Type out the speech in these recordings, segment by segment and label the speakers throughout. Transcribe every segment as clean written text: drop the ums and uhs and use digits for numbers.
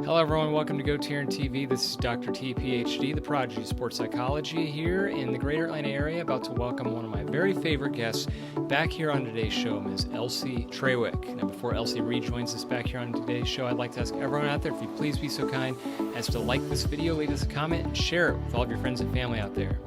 Speaker 1: Hello everyone, welcome to GoTarryn TV. This is Dr. T, PhD, the prodigy of sports psychology here in the greater Atlanta area, about to welcome one of my very favorite guests back here on today's show, Ms. Elsie Trawick. Now before Elsie rejoins us back here on today's show, I'd like to ask everyone out there if you'd please be so kind as to like this video, leave us a comment, and share it with all of your friends and family out there.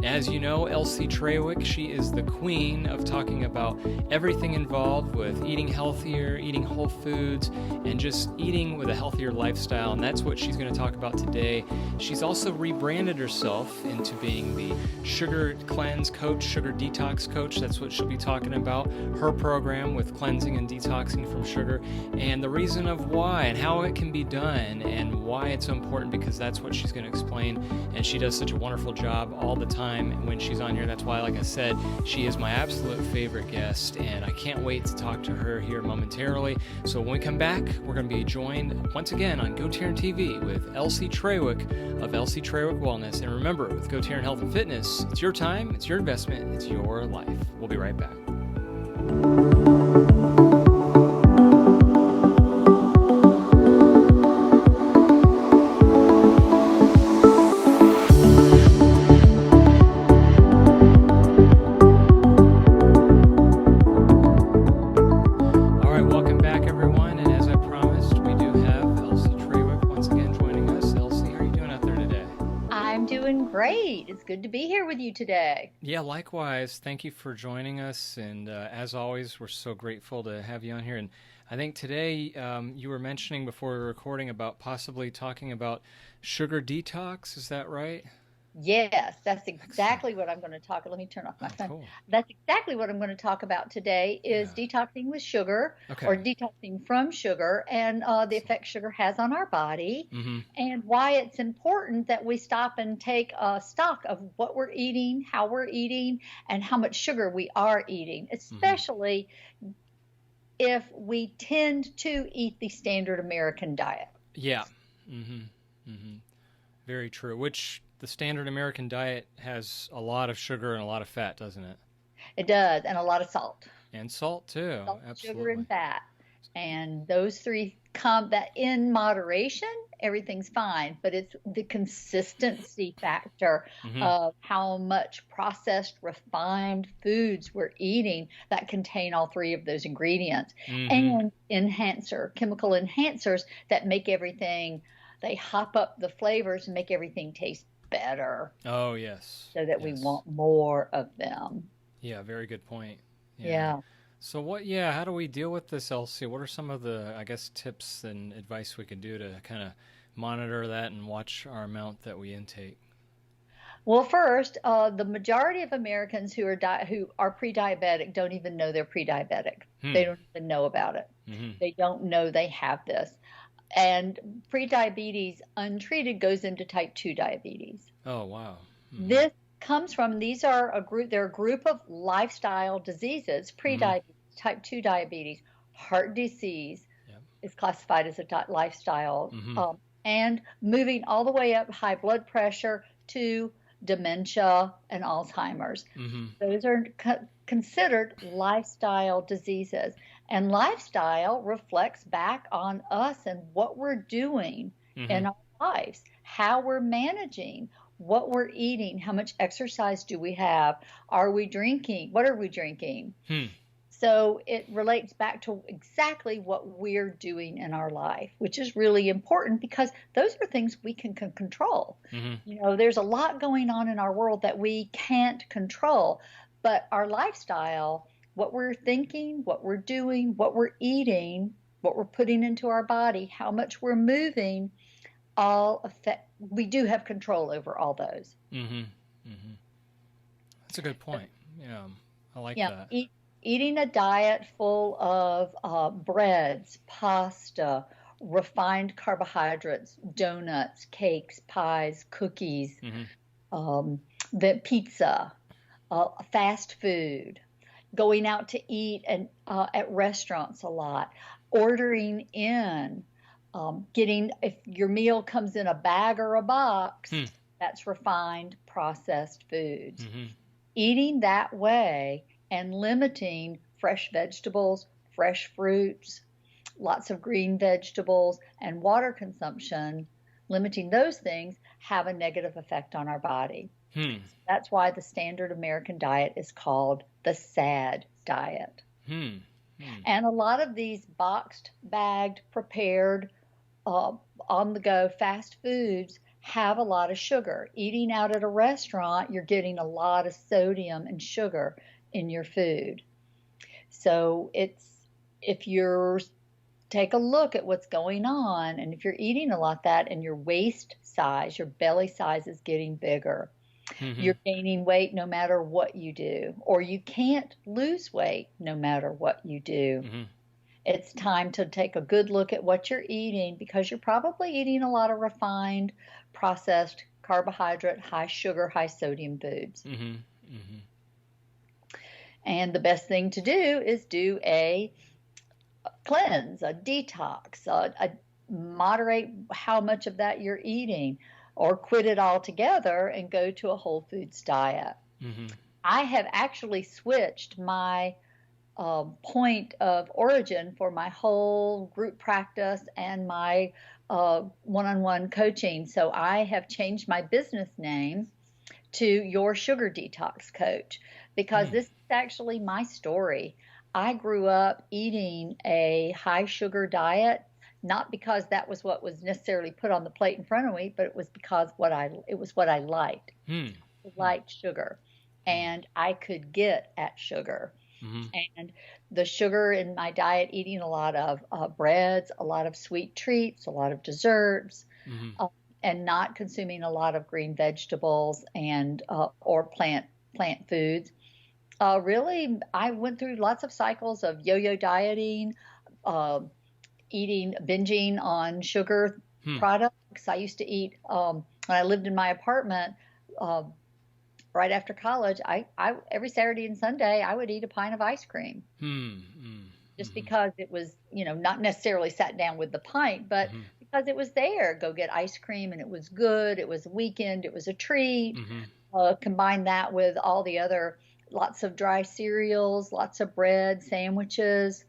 Speaker 1: As you know, Elsie Trawick, she is the queen of talking about everything involved with eating healthier, eating whole foods, and just eating with a healthier lifestyle, and that's what she's going to talk about today. She's also rebranded herself into being the sugar cleanse coach, sugar detox coach. That's what she'll be talking about, her program with cleansing and detoxing from sugar, and the reason of why and how it can be done and why it's so important, because that's what she's going to explain, and she does such a wonderful job all the time when she's on here. That's why, like I said, she is my absolute favorite guest, and I can't wait to talk to her here momentarily. So when we come back, we're going to be joined once again on GoTarryn TV with Elsie Trawick of Elsie Trawick Wellness. And remember, with GoTarryn Health and Fitness, it's your time, it's your investment, it's your life. We'll be right back.
Speaker 2: Great. It's good to be here with you today.
Speaker 1: Yeah, likewise. Thank you for joining us. And as always, we're so grateful to have you on here. And I think today you were mentioning before we were recording about possibly talking about sugar detox. Is that right?
Speaker 2: Yes, that's exactly what I'm going to talk. Let me turn off my phone. Cool. That's exactly what I'm going to talk about today is detoxing with sugar or detoxing from sugar and the effect sugar has on our body and why it's important that we stop and take stock of what we're eating, how we're eating, and how much sugar we are eating, especially if we tend to eat the standard American diet.
Speaker 1: Yeah. Very true. Which the standard American diet has a lot of sugar and a lot of fat, doesn't it?
Speaker 2: It does, and a lot of salt.
Speaker 1: And salt, too.
Speaker 2: Salt,
Speaker 1: absolutely.
Speaker 2: Sugar, and fat. And those three come that in moderation, everything's fine. But it's the consistency factor of how much processed, refined foods we're eating that contain all three of those ingredients. And chemical enhancers that make everything, they hop up the flavors and make everything taste better.
Speaker 1: Oh, yes.
Speaker 2: So that we want more of them.
Speaker 1: Yeah, very good point.
Speaker 2: Yeah.
Speaker 1: So how do we deal with this, Elsie? What are some of the, I guess, tips and advice we can do to kind of monitor that and watch our amount that we intake?
Speaker 2: Well, first, the majority of Americans who are pre-diabetic don't even know they're pre-diabetic. They don't even know about it. They don't know they have this. And pre-diabetes untreated goes into type 2 diabetes.
Speaker 1: Oh, wow.
Speaker 2: This comes from, they're a group of lifestyle diseases, pre-diabetes, type 2 diabetes, heart disease is classified as a lifestyle, and moving all the way up high blood pressure to dementia and Alzheimer's. Those are considered lifestyle diseases. And lifestyle reflects back on us and what we're doing in our lives, how we're managing, what we're eating, how much exercise do we have, are we drinking, what are we drinking? So it relates back to exactly what we're doing in our life, which is really important because those are things we can control. You know, there's a lot going on in our world that we can't control, but our lifestyle, what we're thinking, what we're doing, what we're eating, what we're putting into our body, how much we're moving, we do have control over all those.
Speaker 1: That's a good point. Yeah, I like that.
Speaker 2: Eating a diet full of breads, pasta, refined carbohydrates, donuts, cakes, pies, cookies, the pizza, fast food, going out to eat and at restaurants a lot, ordering in, if your meal comes in a bag or a box, that's refined processed foods. Eating that way and limiting fresh vegetables, fresh fruits, lots of green vegetables, and water consumption, limiting those things, have a negative effect on our body. That's why the standard American diet is called the SAD diet. And a lot of these boxed, bagged, prepared, on-the-go fast foods have a lot of sugar. Eating out at a restaurant, you're getting a lot of sodium and sugar in your food. So if you're take a look at what's going on, and if you're eating a lot of that and your waist size, your belly size is getting bigger, you're gaining weight no matter what you do, or you can't lose weight no matter what you do. It's time to take a good look at what you're eating, because you're probably eating a lot of refined, processed, carbohydrate, high sugar, high sodium foods. And the best thing to do is do a cleanse, a detox, moderate how much of that you're eating, or quit it altogether and go to a whole foods diet. I have actually switched my point of origin for my whole group practice and my one-on-one coaching. So I have changed my business name to Your Sugar Detox Coach, because this is actually my story. I grew up eating a high sugar diet, not because that was what was necessarily put on the plate in front of me, but it was because it was what I liked. I liked sugar, and I could get at sugar. And the sugar in my diet, eating a lot of breads, a lot of sweet treats, a lot of desserts, and not consuming a lot of green vegetables and or plant foods. Really, I went through lots of cycles of yo-yo dieting, binging on sugar products. I used to eat, when I lived in my apartment, right after college, I every Saturday and Sunday, I would eat a pint of ice cream. Just because it was, not necessarily sat down with the pint, but because it was there. Go get ice cream, and it was good. It was a weekend. It was a treat. Combine that with all the other, lots of dry cereals, lots of bread, sandwiches,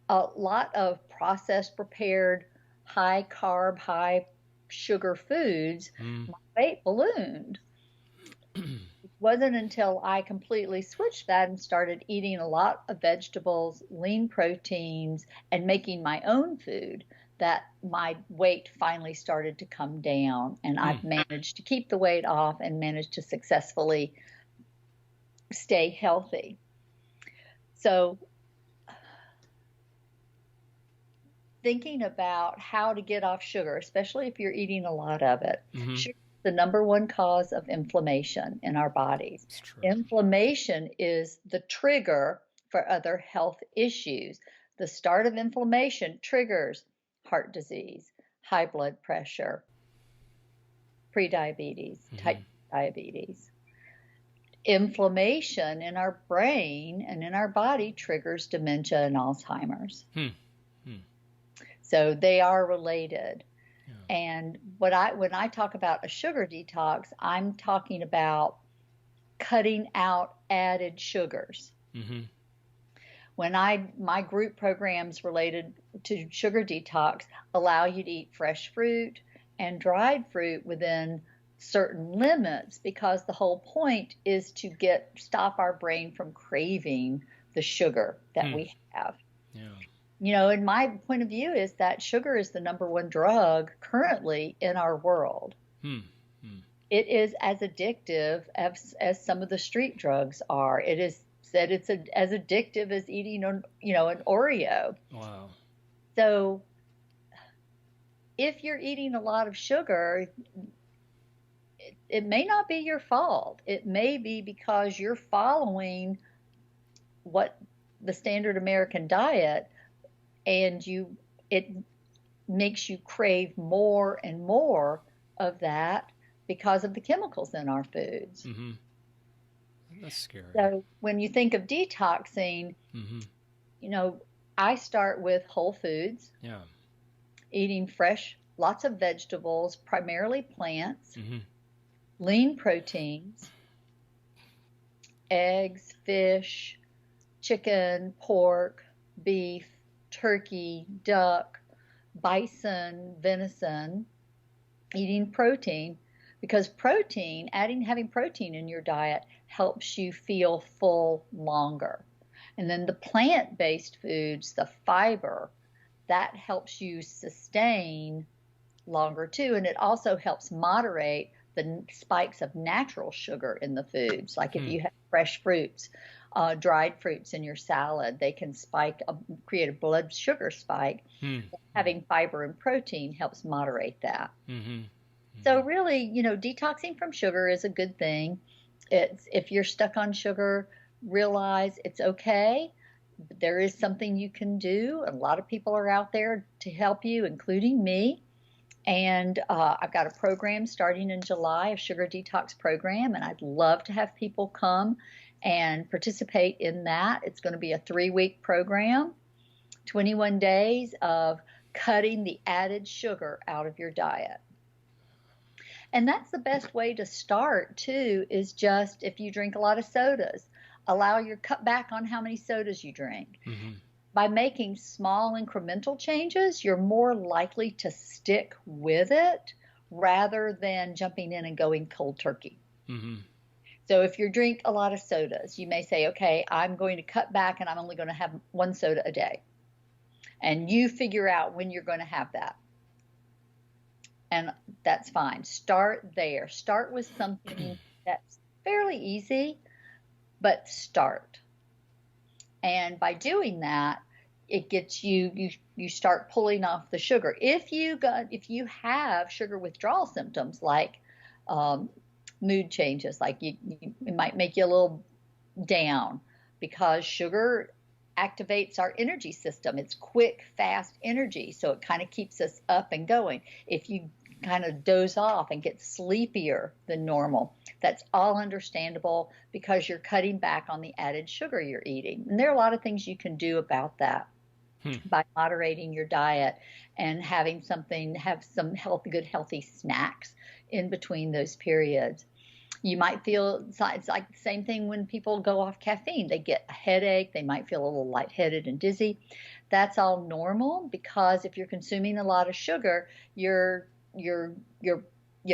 Speaker 2: a lot of processed, prepared, high carb, high sugar foods. My weight ballooned. It wasn't until I completely switched that and started eating a lot of vegetables, lean proteins, and making my own food that my weight finally started to come down. And I've managed to keep the weight off and managed to successfully stay healthy. So thinking about how to get off sugar, especially if you're eating a lot of it. Sugar is the number one cause of inflammation in our bodies. Inflammation is the trigger for other health issues. The start of inflammation triggers heart disease, high blood pressure, prediabetes, type 2 diabetes. Inflammation in our brain and in our body triggers dementia and Alzheimer's. So they are related. And when I talk about a sugar detox, I'm talking about cutting out added sugars. When my group programs related to sugar detox allow you to eat fresh fruit and dried fruit within certain limits, because the whole point is to stop our brain from craving the sugar that we have. And my point of view is that sugar is the number one drug currently in our world. It is as addictive as some of the street drugs are. It is said it's as addictive as eating an Oreo.
Speaker 1: Wow.
Speaker 2: So if you're eating a lot of sugar, it may not be your fault. It may be because you're following what the standard American diet, and it makes you crave more and more of that because of the chemicals in our foods.
Speaker 1: That's scary.
Speaker 2: So when you think of detoxing, I start with whole foods, eating fresh, lots of vegetables, primarily plants, lean proteins, eggs, fish, chicken, pork, beef, turkey, duck, bison, venison, eating protein, because having protein in your diet helps you feel full longer. And then the plant-based foods, the fiber, that helps you sustain longer too. And it also helps moderate the spikes of natural sugar in the foods. Like if you have fresh fruits, dried fruits in your salad, they can create a blood sugar spike. Having fiber and protein helps moderate that. So really, detoxing from sugar is a good thing. If you're stuck on sugar, realize it's okay. There is something you can do. A lot of people are out there to help you, including me. And I've got a program starting in July, a sugar detox program, and I'd love to have people come and participate in that. It's going to be a 3-week program, 21 days of cutting the added sugar out of your diet. And that's the best way to start, too, is just if you drink a lot of sodas, cut back on how many sodas you drink. By making small incremental changes, you're more likely to stick with it rather than jumping in and going cold turkey. So if you drink a lot of sodas, you may say, okay, I'm going to cut back and I'm only going to have 1 soda a day. And you figure out when you're going to have that. And that's fine. Start there. Start with something that's fairly easy, but start. And by doing that, it gets you start pulling off the sugar. If you have sugar withdrawal symptoms like mood changes, like it might make you a little down because sugar activates our energy system. It's quick, fast energy, so it kind of keeps us up and going. If you kind of doze off and get sleepier than normal, that's all understandable because you're cutting back on the added sugar you're eating. And there are a lot of things you can do about that by moderating your diet and have some good healthy snacks in between those periods. You might feel it's like the same thing when people go off caffeine. They get a headache. They might feel a little lightheaded and dizzy. That's all normal because if you're consuming a lot of sugar,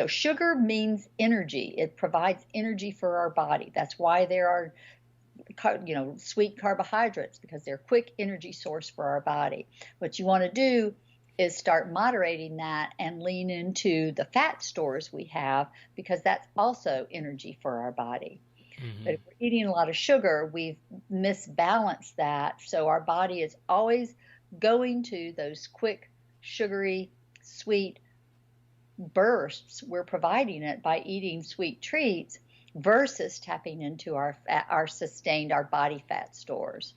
Speaker 2: sugar means energy. It provides energy for our body. That's why there are sweet carbohydrates, because they're a quick energy source for our body. What you want to do is start moderating that and lean into the fat stores we have, because that's also energy for our body. But if we're eating a lot of sugar, we've misbalanced that. So our body is always going to those quick, sugary, sweet bursts. We're providing it by eating sweet treats versus tapping into our body fat stores.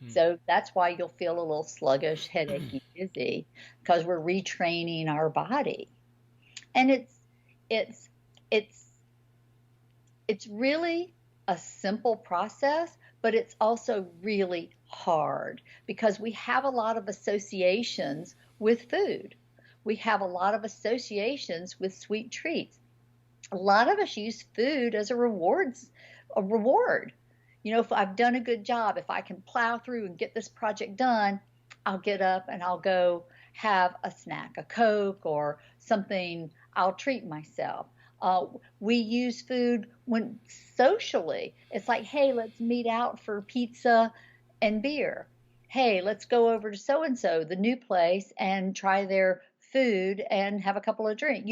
Speaker 2: So that's why you'll feel a little sluggish, headachy, dizzy, because we're retraining our body. And it's really a simple process, but it's also really hard because we have a lot of associations with food. We have a lot of associations with sweet treats. A lot of us use food as a reward. If I've done a good job, if I can plow through and get this project done, I'll get up and I'll go have a snack, a Coke or something. I'll treat myself. We use food when socially. It's like, hey, let's meet out for pizza and beer. Hey, let's go over to so-and-so, the new place, and try their food and have a couple of drinks.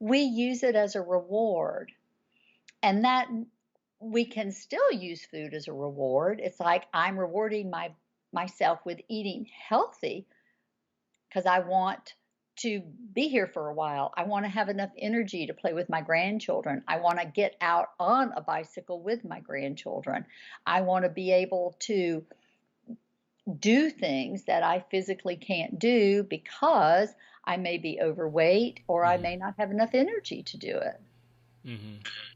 Speaker 2: We use it as a reward. And that we can still use food as a reward. It's like I'm rewarding myself with eating healthy because I want to be here for a while. I want to have enough energy to play with my grandchildren. I want to get out on a bicycle with my grandchildren. I want to be able to do things that I physically can't do because I may be overweight or I may not have enough energy to do it.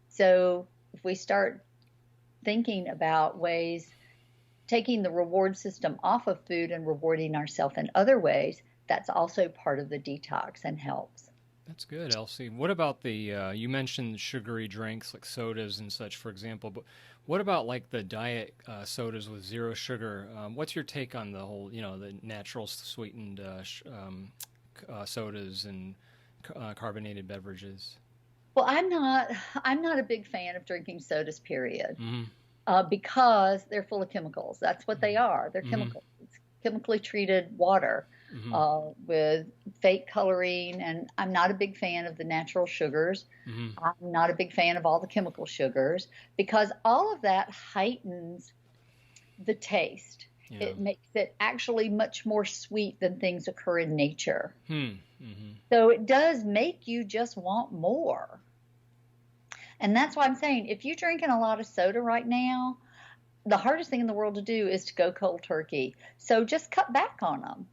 Speaker 2: So if we start thinking about ways, taking the reward system off of food and rewarding ourselves in other ways, that's also part of the detox and helps.
Speaker 1: That's good, Elsie. What about the, you mentioned sugary drinks like sodas and such, for example, but what about like the diet sodas with zero sugar? What's your take on the whole, the natural sweetened sodas and carbonated beverages?
Speaker 2: Well, I'm not a big fan of drinking sodas, period,
Speaker 1: Mm-hmm.
Speaker 2: because they're full of chemicals. That's what they are. They're
Speaker 1: Mm-hmm.
Speaker 2: chemicals. It's chemically treated water
Speaker 1: Mm-hmm.
Speaker 2: with fake coloring, and I'm not a big fan of the natural sugars.
Speaker 1: Mm-hmm.
Speaker 2: I'm not a big fan of all the chemical sugars because all of that heightens the taste.
Speaker 1: Yeah.
Speaker 2: It makes it actually much more sweet than things occur in nature.
Speaker 1: Mm-hmm.
Speaker 2: So it does make you just want more. And that's why I'm saying if you're drinking a lot of soda right now, the hardest thing in the world to do is to go cold turkey. So just cut back on them.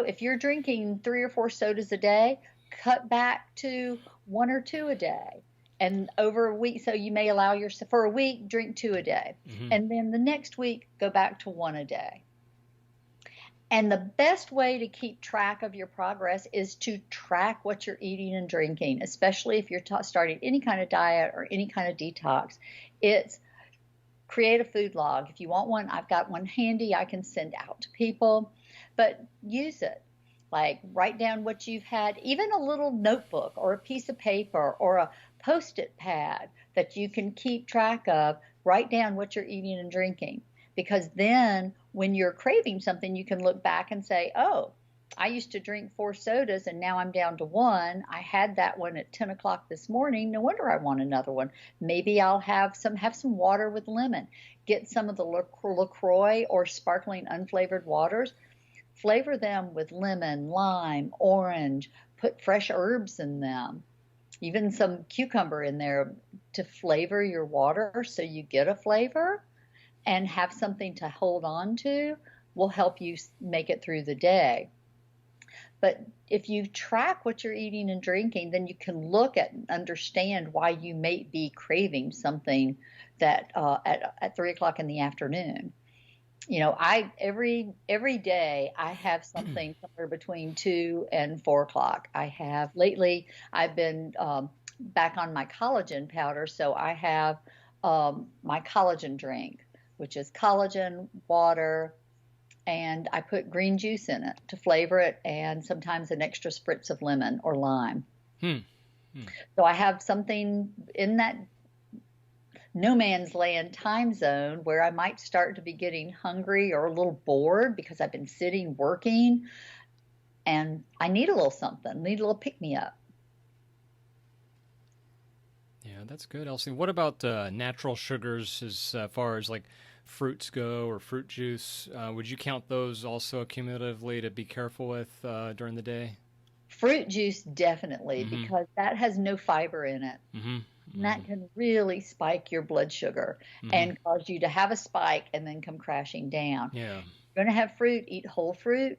Speaker 2: If you're drinking 3 or 4 sodas a day, cut back to 1 or 2 a day. And over a week, so you may allow yourself for a week, drink 2 a day.
Speaker 1: Mm-hmm.
Speaker 2: And then the next week, go back to 1 a day. And the best way to keep track of your progress is to track what you're eating and drinking, especially if you're starting any kind of diet or any kind of detox. It's create a food log. If you want one, I've got one handy I can send out to people, but use it. Like write down what you've had, even a little notebook or a piece of paper or a Post-it pad that you can keep track of. Write down what you're eating and drinking. Because then when you're craving something, you can look back and say, oh, I used to drink 4 sodas and now I'm down to 1. I had that one at 10 o'clock this morning. No wonder I want another one. Maybe I'll have some water with lemon. Get some of the LaCroix or sparkling unflavored waters. Flavor them with lemon, lime, orange. Put fresh herbs in them. Even some cucumber in there to flavor your water so you get a flavor. And have something to hold on to will help you make it through the day. But if you track what you're eating and drinking, then you can look at and understand why you may be craving something that at 3 o'clock in the afternoon. Every day I have something somewhere between 2 and 4 o'clock. Lately I've been back on my collagen powder, so I have my collagen drink, which is collagen, water, and I put green juice in it to flavor it, and sometimes an extra spritz of lemon or lime. So I have something in that no man's land time zone where I might start to be getting hungry or a little bored because I've been sitting working, and I need a little something, need a little pick-me-up.
Speaker 1: Yeah, that's good, Elsie. What about natural sugars as far as like fruits go or fruit juice? Would you count those also cumulatively to be careful with during the day?
Speaker 2: Fruit juice, definitely, because that has no fiber in it. And that can really spike your blood sugar and cause you to have a spike and then come crashing down.
Speaker 1: Yeah.
Speaker 2: You're going to have fruit, eat whole fruit.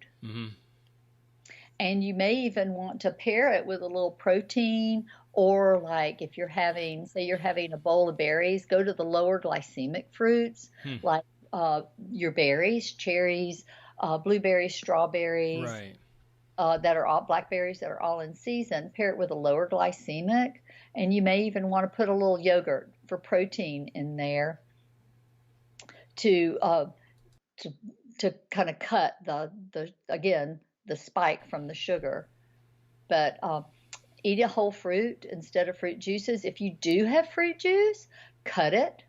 Speaker 2: And you may even want to pair it with a little protein, or like if you're having a bowl of berries, go to the lower glycemic fruits, like your berries, cherries, blueberries, strawberries,
Speaker 1: Right.
Speaker 2: That are all blackberries that are all in season. Pair it with a lower glycemic, and you may even want to put a little yogurt for protein in there to kind of cut the spike from the sugar. But eat a whole fruit instead of fruit juices. If you do have fruit juice, cut it.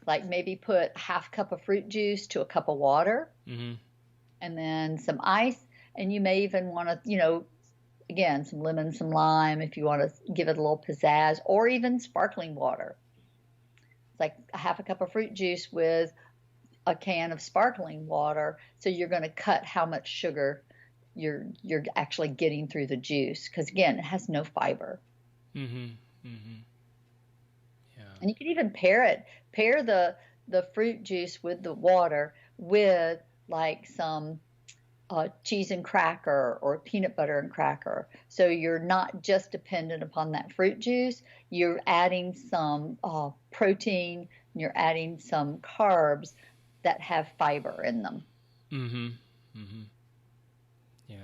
Speaker 2: Like maybe put half cup of fruit juice to a cup of water, and then some ice. And you may even want to, again, some lemon, some lime, if you want to give it a little pizzazz, or even sparkling water. It's like a half a cup of fruit juice with a can of sparkling water. So you're going to cut how much sugar you're actually getting through the juice, because again, it has no fiber.
Speaker 1: Yeah.
Speaker 2: And you can even pair the fruit juice with the water with like some cheese and cracker or peanut butter and cracker. So you're not just dependent upon that fruit juice. You're adding some protein, and you're adding some carbs that have fiber in them.
Speaker 1: Yeah,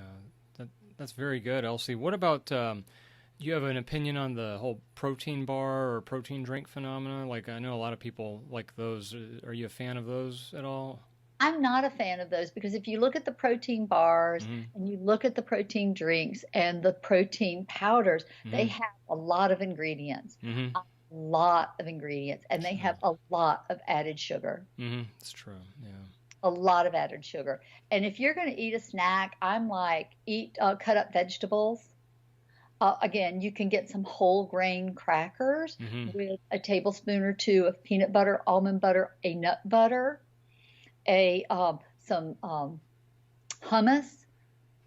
Speaker 1: That's very good, Elsie. What about, you have an opinion on the whole protein bar or protein drink phenomena? Like, I know a lot of people like those. Are you a fan of those at all?
Speaker 2: I'm not a fan of those because if you look at the protein bars and you look at the protein drinks and the protein powders, they have a lot of ingredients, a lot of ingredients, and they have a lot of added sugar.
Speaker 1: It's true, yeah.
Speaker 2: A lot of added sugar. And if you're going to eat a snack, I'm like, cut up vegetables. Again, you can get some whole grain crackers with a tablespoon or two of peanut butter, almond butter, a nut butter, some hummus,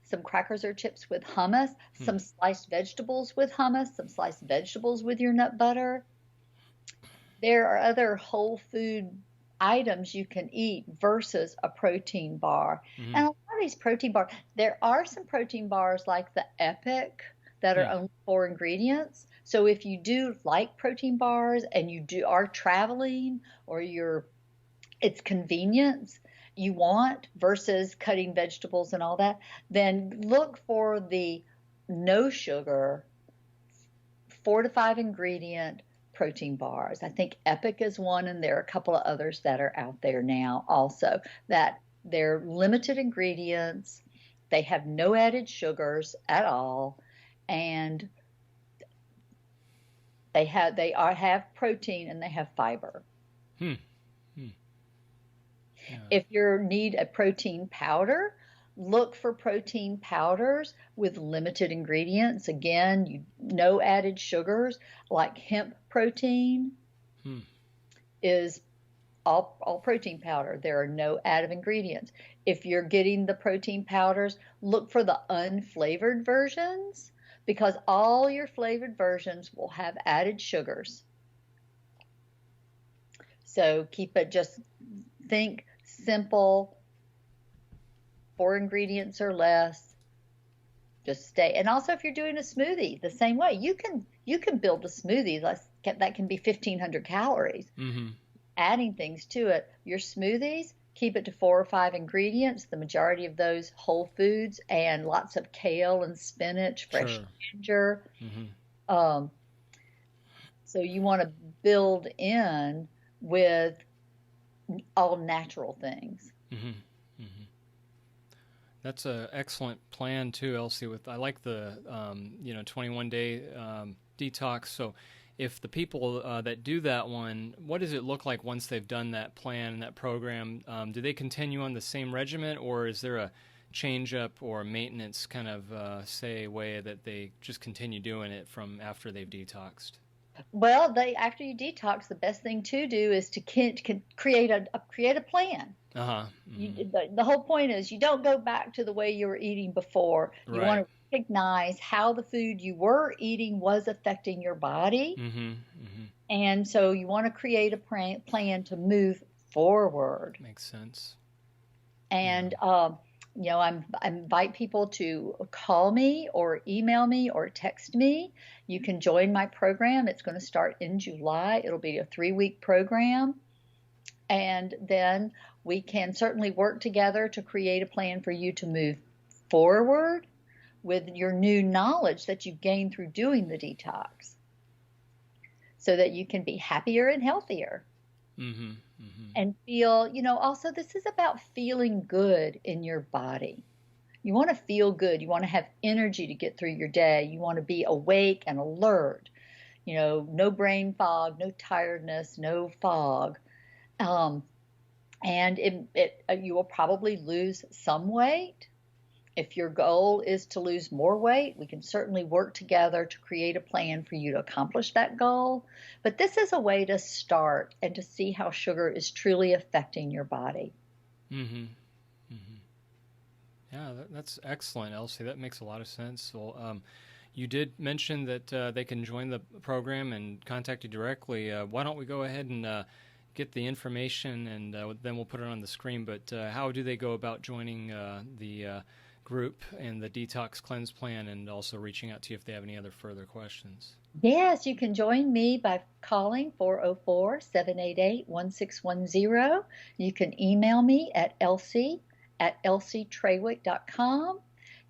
Speaker 2: some crackers or chips with hummus, some sliced vegetables with hummus, some sliced vegetables with your nut butter. There are other whole food items you can eat versus a protein bar. And a lot of these protein bars, there are some protein bars like the Epic that are only 4 ingredients. So if you do like protein bars and you are traveling or it's convenience you want versus cutting vegetables and all that, then look for the no sugar 4 to 5 ingredient protein bars. I think Epic is one, and there are a couple of others that are out there now also that they're limited ingredients. They have no added sugars at all, and they have protein and they have fiber.
Speaker 1: Yeah.
Speaker 2: If you need a protein powder, look for protein powders with limited ingredients. Again, no added sugars, like hemp protein is all protein powder. There are no added ingredients. If you're getting the protein powders, look for the unflavored versions because all your flavored versions will have added sugars. So think simple, 4 ingredients or less. Just stay. And also, if you're doing a smoothie, the same way, you can build a smoothie that can be 1,500 calories. Adding things to it. Your smoothies, keep it to 4 or 5 ingredients. The majority of those whole foods and lots of kale and spinach, fresh ginger. So you want to build in with all natural things.
Speaker 1: That's an excellent plan too, Elsie. I like the 21-day detox. So if the people that do that one, what does it look like once they've done that plan and that program? Do they continue on the same regimen, or is there a change up or maintenance kind of way that they just continue doing it from after they've detoxed?
Speaker 2: Well, after you detox, the best thing to do is to create a plan. The whole point is you don't go back to the way you were eating before. You want to recognize how the food you were eating was affecting your body. And so you want to create a plan to move forward.
Speaker 1: Makes sense.
Speaker 2: And I invite people to call me or email me or text me. You can join my program. It's going to start in July. It'll be a 3-week program. And then we can certainly work together to create a plan for you to move forward with your new knowledge that you've gained through doing the detox so that you can be happier and healthier. And feel, also this is about feeling good in your body. You want to feel good. You want to have energy to get through your day. You want to be awake and alert. No brain fog, no tiredness, no fog. And you will probably lose some weight. If your goal is to lose more weight, we can certainly work together to create a plan for you to accomplish that goal. But this is a way to start and to see how sugar is truly affecting your body.
Speaker 1: Yeah, that's excellent, Elsie. That makes a lot of sense. Well, you did mention that they can join the program and contact you directly. Why don't we go ahead and get the information, and then we'll put it on the screen. But how do they go about joining the group and the Detox Cleanse Plan, and also reaching out to you if they have any other further questions?
Speaker 2: Yes, you can join me by calling 404-788-1610. You can email me at Elsie@elsietrawick.com.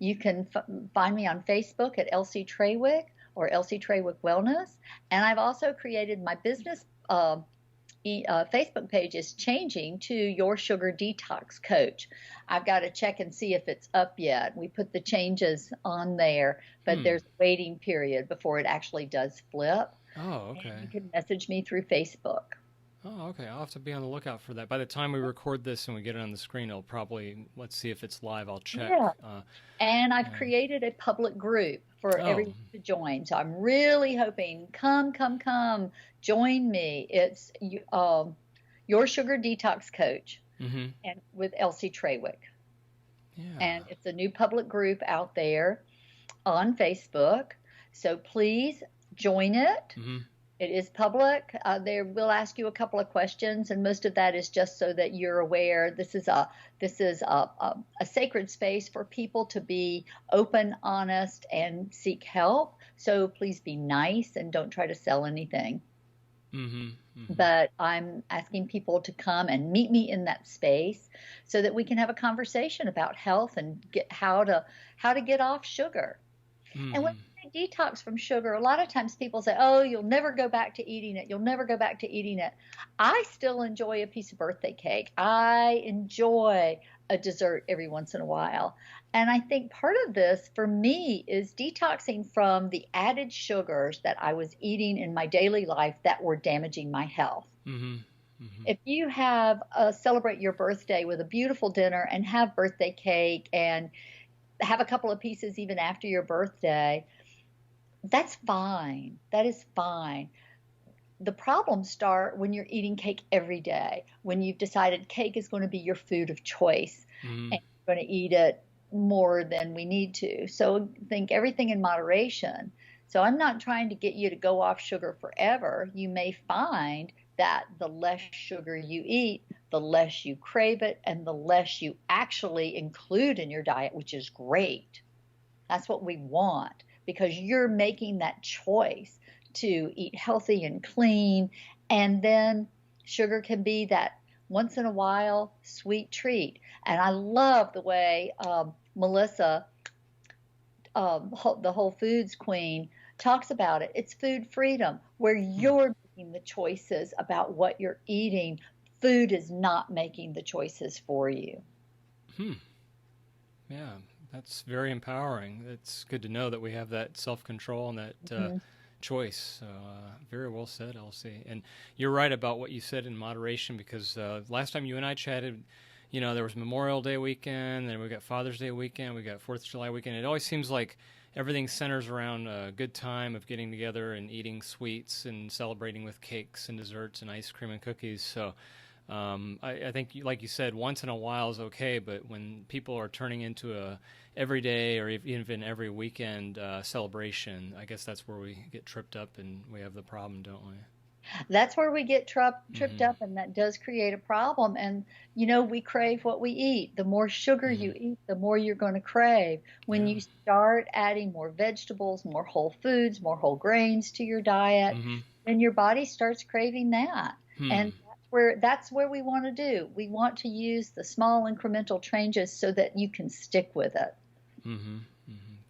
Speaker 2: You can find me on Facebook at Elsie Trawick or Elsie Trawick Wellness. And I've also created my business Facebook page is changing to Your Sugar Detox Coach. I've got to check and see if it's up yet. We put the changes on there, but there's a waiting period before it actually does flip.
Speaker 1: Oh, okay.
Speaker 2: And you can message me through Facebook.
Speaker 1: Oh, okay. I'll have to be on the lookout for that. By the time we record this and we get it on the screen, it'll probably, let's see if it's live. I'll check.
Speaker 2: Yeah. And I've created a public group for everyone to join. So I'm really hoping, come, join me. It's Your Sugar Detox Coach and with Elsie Trawick.
Speaker 1: Yeah.
Speaker 2: And it's a new public group out there on Facebook. So please join it. It is public. They will ask you a couple of questions, and most of that is just so that you're aware. This is a sacred space for people to be open, honest, and seek help. So please be nice and don't try to sell anything. But I'm asking people to come and meet me in that space so that we can have a conversation about health and get how to get off sugar. And when we detox from sugar, a lot of times people say, oh, you'll never go back to eating it. You'll never go back to eating it. I still enjoy a piece of birthday cake. I enjoy a dessert every once in a while. And I think part of this for me is detoxing from the added sugars that I was eating in my daily life that were damaging my health. If you have celebrate your birthday with a beautiful dinner and have birthday cake and have a couple of pieces even after your birthday, that's fine. That is fine. The problems start when you're eating cake every day, when you've decided cake is going to be your food of choice and you're going to eat it more than we need to. So think everything in moderation. So I'm not trying to get you to go off sugar forever. You may find that the less sugar you eat, the less you crave it, and the less you actually include in your diet, which is great. That's what we want, because you're making that choice to eat healthy and clean. And then sugar can be that once in a while sweet treat. And I love the way Melissa, the Whole Foods queen, talks about it. It's food freedom, where you're making the choices about what you're eating. Food is not making the choices for you.
Speaker 1: Yeah, that's very empowering. It's good to know that we have that self-control and that choice. So very well said, Elsie. And you're right about what you said in moderation, because last time you and I chatted, you know, there was Memorial Day weekend, then we got Father's Day weekend, we got 4th of July weekend. It always seems like everything centers around a good time of getting together and eating sweets and celebrating with cakes and desserts and ice cream and cookies. So I think, like you said, once in a while is okay, but when people are turning into a everyday or even every weekend celebration, I guess that's where we get tripped up and we have the problem, don't we?
Speaker 2: That's where we get tripped up, and that does create a problem. And, you know, we crave what we eat. The more sugar you eat, the more you're going to crave. When you start adding more vegetables, more whole foods, more whole grains to your diet, then your body starts craving that. And that's where we want to do. We want to use the small incremental changes so that you can stick with it.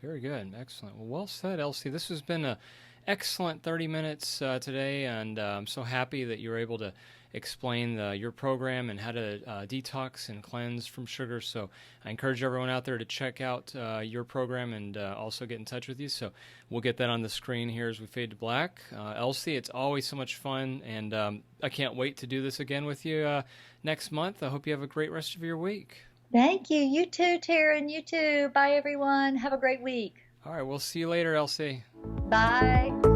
Speaker 1: Very good. Excellent. Well said, Elsie. This has been a excellent 30 minutes today, and I'm so happy that you were able to explain your program and how to detox and cleanse from sugar. So I encourage everyone out there to check out your program and also get in touch with you. So we'll get that on the screen here as we fade to black. Elsie, it's always so much fun, and I can't wait to do this again with you next month. I hope you have a great rest of your week.
Speaker 2: Thank you. You too, Taryn. You too. Bye, everyone. Have a great week.
Speaker 1: All right. We'll see you later, Elsie.
Speaker 2: Bye.